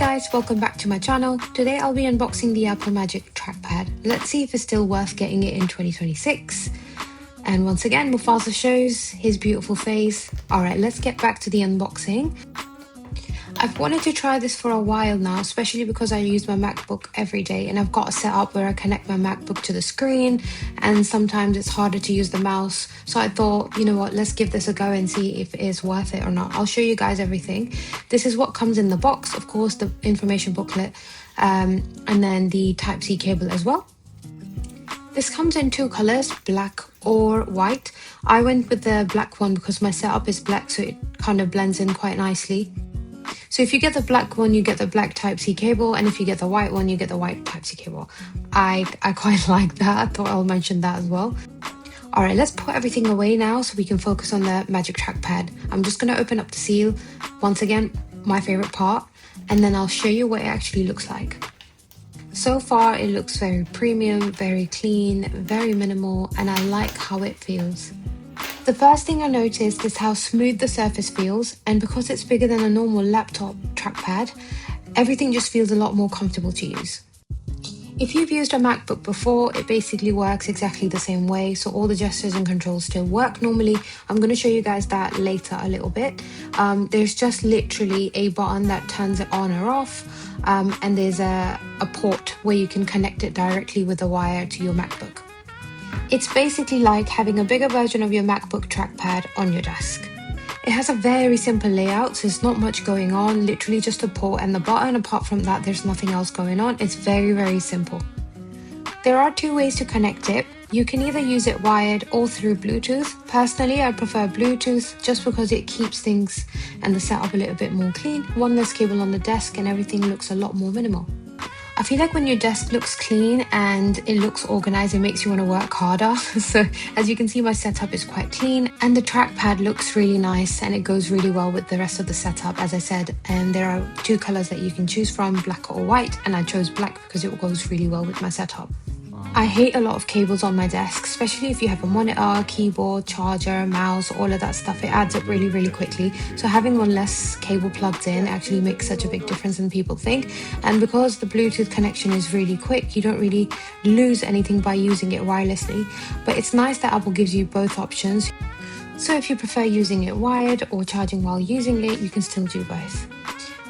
guys, welcome back to my channel. Today I'll be unboxing the Apple Magic Trackpad. Let's see if it's still worth getting it in 2026. And once again, Mufasa shows his beautiful face. Alright, let's get back to the unboxing. I've wanted to try this for a while now, especially because I use my MacBook every day and I've got a setup where I connect my MacBook to the screen and sometimes it's harder to use the mouse. So I thought, you know what, let's give this a go and see if it is worth it or not. I'll show you guys everything. This is what comes in the box, of course, the information booklet, and then the Type-C cable as well. This comes in two colors, black or white. I went with the black one because my setup is black, so it kind of blends in quite nicely. So if you get the black one, you get the black Type-C cable, and if you get the white one, you get the white Type-C cable. I quite like that. I thought I'll mention that as well. Alright, let's put everything away now so we can focus on the Magic Trackpad. I'm just going to open up the seal, once again, my favorite part, and then I'll show you what it actually looks like. So far, it looks very premium, very clean, very minimal, and I like how it feels. The first thing I noticed is how smooth the surface feels, and because it's bigger than a normal laptop trackpad, everything just feels a lot more comfortable to use. If you've used a MacBook before, it basically works exactly the same way, so all the gestures and controls still work normally. I'm going to show you guys that later a little bit. There's just literally a button that turns it on or off, and there's a port where you can connect it directly with a wire to your MacBook. It's basically like having a bigger version of your MacBook trackpad on your desk. It has a very simple layout, so there's not much going on, literally just a port and the button. Apart from that, there's nothing else going on. It's very simple. There are two ways to connect it. You can either use it wired or through Bluetooth. Personally, I prefer Bluetooth just because it keeps things and the setup a little bit more clean. One less cable on the desk and everything looks a lot more minimal. I feel like when your desk looks clean and it looks organized, it makes you want to work harder. So as you can see, my setup is quite clean and the trackpad looks really nice and it goes really well with the rest of the setup, as I said. And there are two colors that you can choose from, black or white, and I chose black because it goes really well with my setup. I hate a lot of cables on my desk, especially if you have a monitor, keyboard, charger, mouse, all of that stuff. It adds up really quickly. So having one less cable plugged in actually makes such a big difference than people think. And because the Bluetooth connection is really quick, you don't really lose anything by using it wirelessly. But it's nice that Apple gives you both options. So if you prefer using it wired or charging while using it, you can still do both.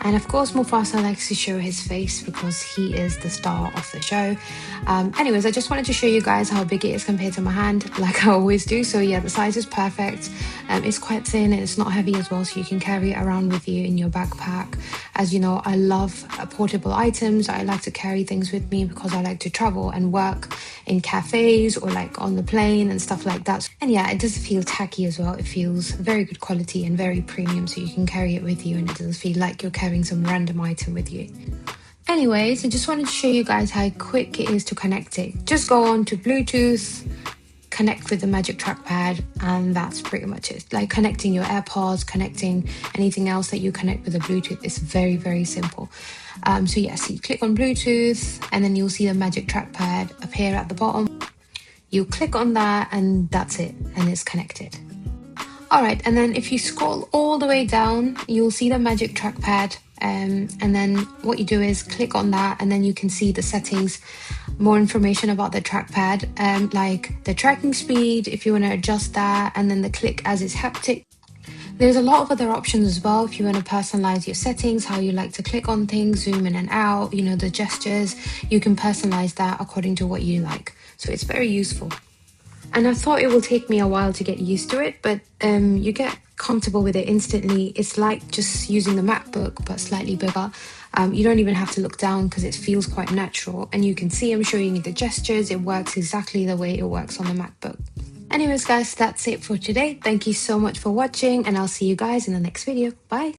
And of course, Mufasa likes to show his face because he is the star of the show. Anyways, I just wanted to show you guys how big it is compared to my hand, like I always do. So yeah, the size is perfect. It's quite thin and it's not heavy as well, so you can carry it around with you in your backpack. As you know, I love portable items. I like to carry things with me because I like to travel and work in cafes or like on the plane and stuff like that. And yeah, it doesn't feel tacky as well. It feels very good quality and very premium, so you can carry it with you and it doesn't feel like you're carrying some random item with you. Anyways, I just wanted to show you guys how quick it is to connect it. Just go on to Bluetooth, connect with the Magic Trackpad, and that's pretty much it. Like connecting your AirPods, connecting anything else that you connect with the Bluetooth is very simple. So yeah, so you click on Bluetooth and then you'll see the Magic Trackpad appear at the bottom. You click on that and that's it, and it's connected. Alright, and then if you scroll all the way down, you'll see the Magic Trackpad, and then what you do is click on that and then you can see the settings, more information about the trackpad, like the tracking speed, if you want to adjust that, and then the click as is haptic. There's a lot of other options as well if you want to personalize your settings, how you like to click on things, zoom in and out, you know, the gestures. You can personalize that according to what you like. So it's very useful. And I thought it will take me a while to get used to it, but you get comfortable with it instantly. It's like just using the MacBook, but slightly bigger. You don't even have to look down because it feels quite natural. And you can see I'm showing you the gestures. It works exactly the way it works on the MacBook. Anyways, guys, that's it for today. Thank you so much for watching, and I'll see you guys in the next video. Bye!